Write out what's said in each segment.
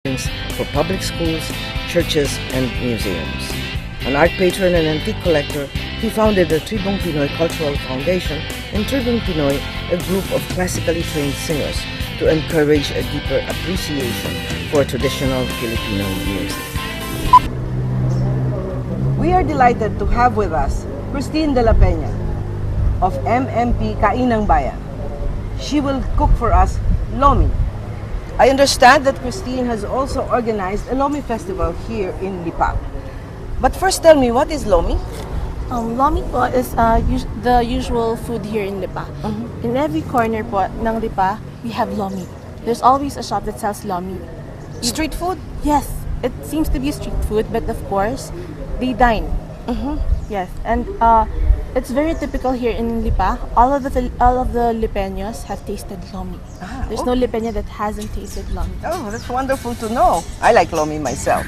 for public schools, churches, and museums. An art patron and antique collector, he founded the Tribong Pinoy Cultural Foundation in Tribong Pinoy, a group of classically trained singers to encourage a deeper appreciation for traditional Filipino music. We are delighted to have with us Cuisine de la Peña of MMP Kainang Bayan. She will cook for us lomi. I understand that Cuisine has also organized a lomi festival here in Lipa. But first tell me, what is lomi? Lomi po is the usual food here in Lipa. In every corner po ng Lipa, we have lomi. There's always a shop that sells lomi. Street food? Yes, it seems to be street food, but of course, they dine. Yes, and it's very typical here in Lipa. All of the Lipeños have tasted lomi. There's no Lipeña that hasn't tasted lomi. Oh, that's wonderful to know. I like lomi myself.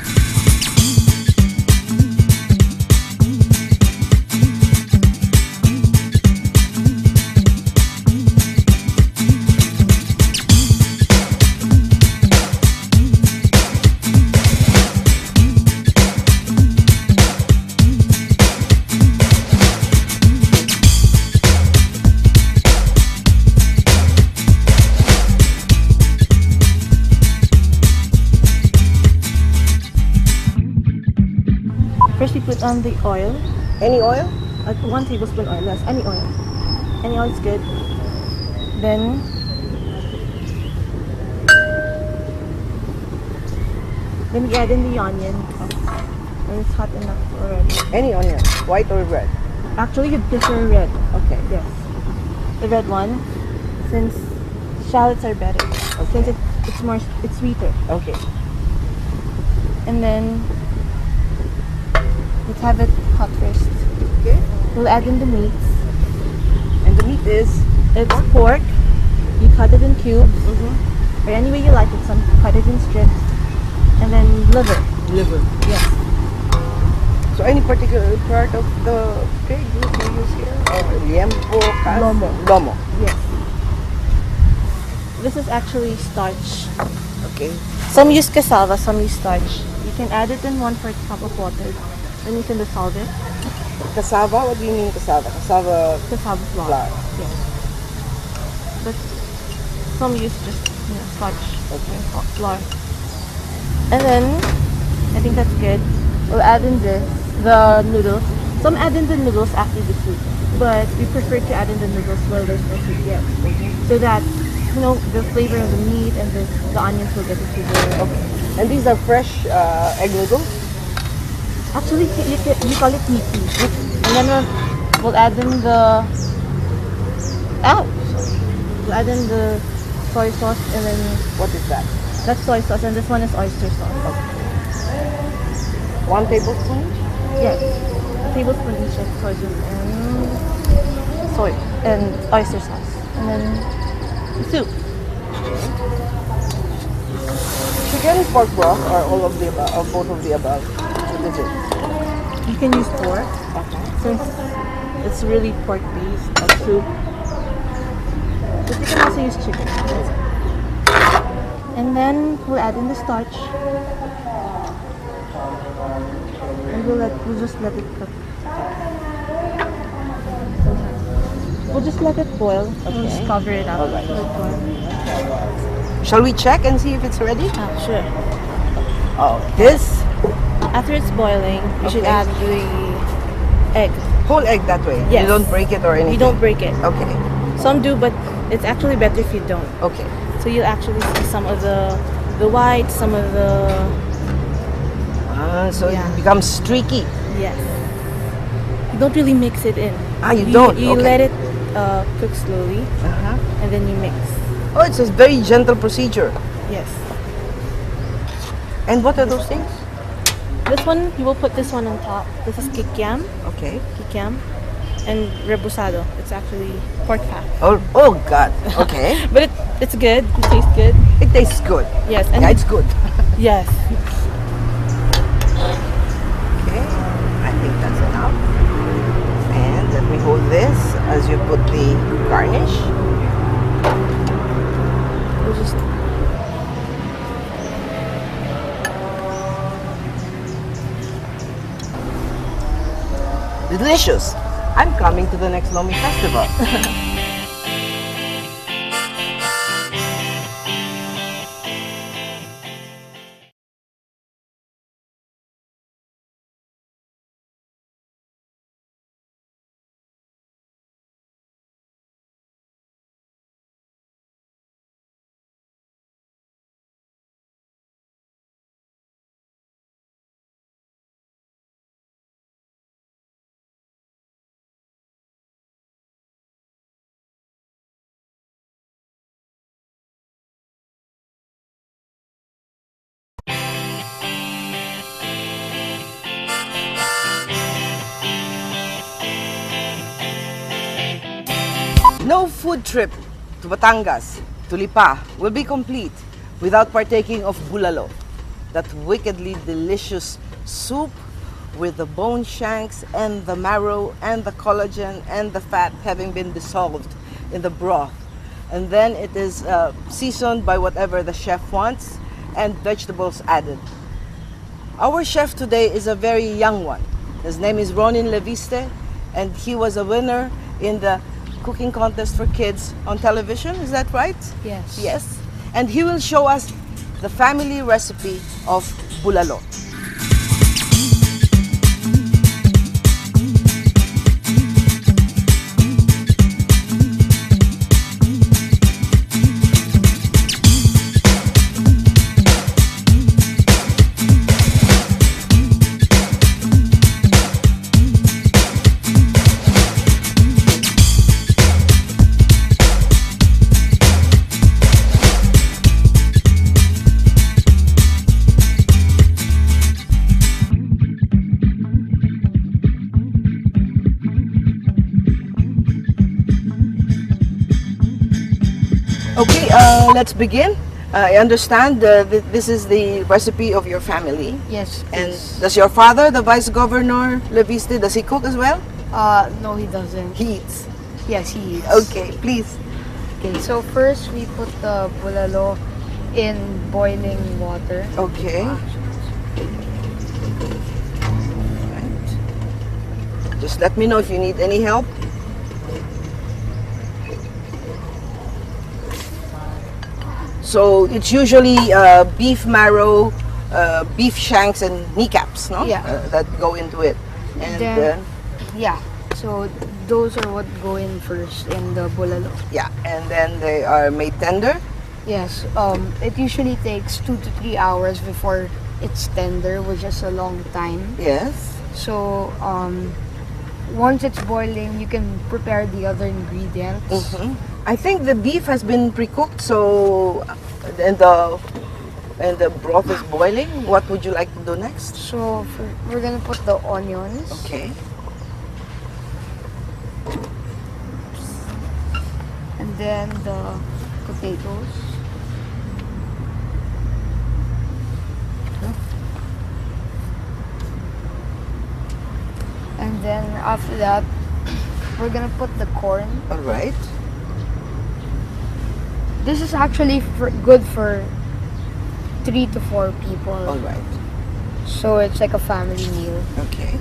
First, we put on the oil. Any oil? 1 tablespoon oil, yes, any oil. Any oil is good. Then, we add in the onion. And it's hot enough already. Any onion, white or red? Actually, you'd prefer red. Okay. Yes. The red one, since shallots are better. Since it's sweeter. Okay. And then, let's have it hot first. Okay. We'll add in the meats. And the meat is? It's pork. You cut it in cubes. Or any way you like it. Some cut it in strips. And then liver. Liver. Yes. So any particular part of the pig you use here? Or liempo, Lomo. Lomo. Yes. This is actually starch. Okay. Some use cassava, some use starch. You can add it in 1/4 cup of water. Then you can dissolve it. Cassava? What do you mean cassava? Cassava Flour. flour. Yes. But some use just starch. Okay. And flour. And then I think that's good. We'll add in the noodles. Some add in the noodles after the soup, but we prefer to add in the noodles while there's no soup yet, so that the flavor of the meat and the onions will get into the. Okay. And these are fresh egg noodles? Actually, you call it meaty. And then we'll add in we'll add in the soy sauce, and then What is that? that's soy sauce, and this one is oyster sauce. Okay. 1 tablespoon? Yes, a tablespoon each of soy sauce and oyster sauce, and then the soup. Chicken, pork broth, or all of the above, or both of the above? What is it? You can use pork since it's really pork-based soup, but you can also use chicken. And then we'll add in the starch, and we'll just let it cook. We'll just let it boil. We'll just cover it up. Alright. Let it boil. Shall we check and see if it's ready? Sure. Oh, this After it's boiling, you should add the egg. whole egg that way? Yes. You don't break it or anything? You don't break it. Okay. Some do, but it's actually better if you don't. Okay. So you'll actually see some of the white, some of the So Yeah. it becomes streaky. yes. You don't really mix it in. You don't? You Okay. let it cook slowly, and then you mix. Oh, it's a very gentle procedure. Yes. And what are those things? This one, you will put this one on top. This is kikiam, Okay. and rebusado. It's actually pork fat. Oh God. Okay. But it's good. It tastes good. It tastes good. Yes. And Yeah, it's good. yes. Okay. I think that's enough. And let me hold this as you put the garnish. We'll just delicious. I'm coming to the next Lomi Festival. No food trip to Batangas, to Lipa, will be complete without partaking of bulalo, that wickedly delicious soup with the bone shanks and the marrow and the collagen and the fat having been dissolved in the broth. And then it is seasoned by whatever the chef wants and vegetables added. Our chef today is a very young one. His name is Ronin Leviste, and he was a winner in the cooking contest for kids on television. Is that right? Yes. Yes. And he will show us the family recipe of bulalo. Okay, let's begin. I understand this is the recipe of your family. Yes. And does your father, the Vice Governor Leviste, does he cook as well? No, he doesn't. He eats. Yes, he eats. Okay, please. Okay, so first we put the bulalo in boiling water. Okay. Right. Just let me know if you need any help. So it's usually beef marrow, beef shanks, and kneecaps, no? Yeah. That go into it. And Then, yeah, so those are what go in first in the bulalo. yeah, and then they are made tender. Yes, it usually takes 2 to 3 hours before it's tender, which is a long time. Yes. So, once it's boiling, you can prepare the other ingredients. Mm-hmm. I think the beef has been pre-cooked, so and the broth is boiling. What would you like to do next? So, we're gonna put the onions. Okay. And then the potatoes. And then after that, we're gonna put the corn. All right. This is actually good for 3 to 4 people. All right. So it's like a family meal. Okay.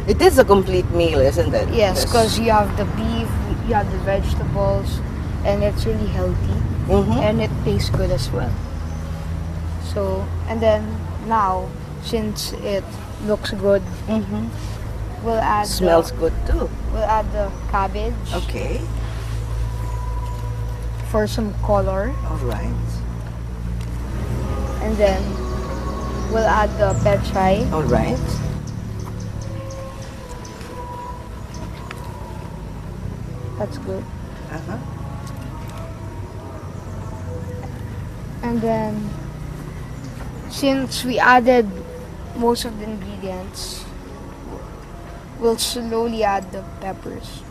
It is a complete meal, isn't it? Yes, because you have the beef, you have the vegetables, and it's really healthy. Mm-hmm. And it tastes good as well. So, and then now, since it looks good, Mm-hmm. we'll add Smells good too. we'll add the cabbage Okay. for some color, All right. and then we'll add the pechay. All right. That's good. Uh-huh. And then, since we added most of the ingredients, we'll slowly add the peppers.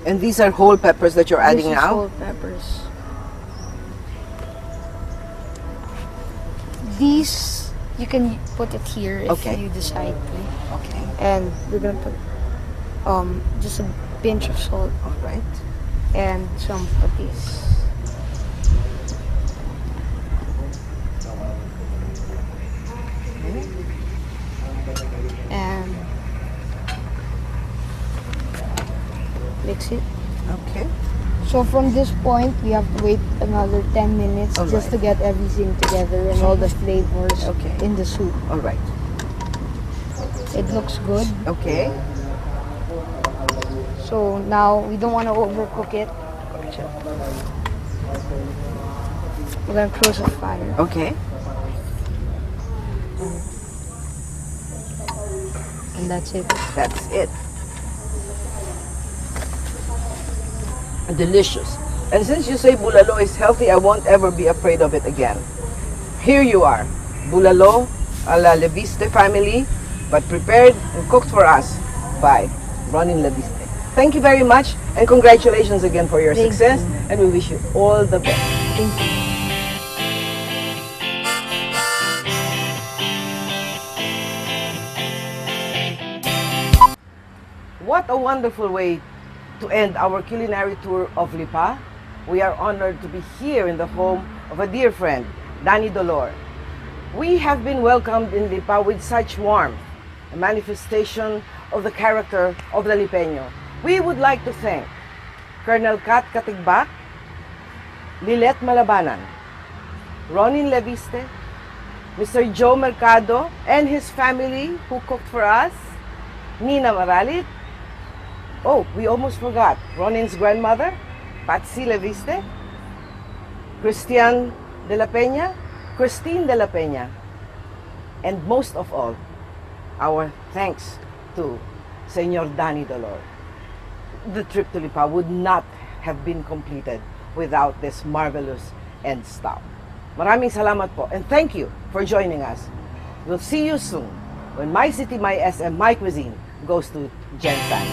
And these are whole peppers that you're adding This is now? whole peppers. These, you can put it here if Okay. you decide to. Okay. And we're gonna put just a pinch of salt All right. and some patis. it. Okay. So from this point, we have to wait another 10 minutes All just right. to get everything together and all the flavors Okay. in the soup. All right. It looks good. Okay. So now we don't want to overcook it. We're gonna close the fire. Okay. And that's it. That's it. Delicious. And since you say bulalo is healthy, I won't ever be afraid of it again. Here you are. Bulalo a la Leviste family, but prepared and cooked for us by Ronin Leviste. Thank you very much, and congratulations again for your Thank success, you. and we wish you all the best. Thank you. What a wonderful way to end our culinary tour of Lipa. We are honored to be here in the home of a dear friend, Danny Dolor. We have been welcomed in Lipa with such warmth, a manifestation of the character of the Lipeño. We would like to thank Colonel Kat Katigbak, Lilet Malabanan, Ronin Leviste, Mr. Joe Mercado and his family who cooked for us, Nina Maralit. Oh, we almost forgot Ronin's grandmother, Patsy Leviste, Christine de la Peña, and most of all, our thanks to Senor Danny Dolor. The trip to Lipa would not have been completed without this marvelous end stop. Maraming salamat po, and thank you for joining us. We'll see you soon when My City, My SM, My Cuisine goes to Gensan.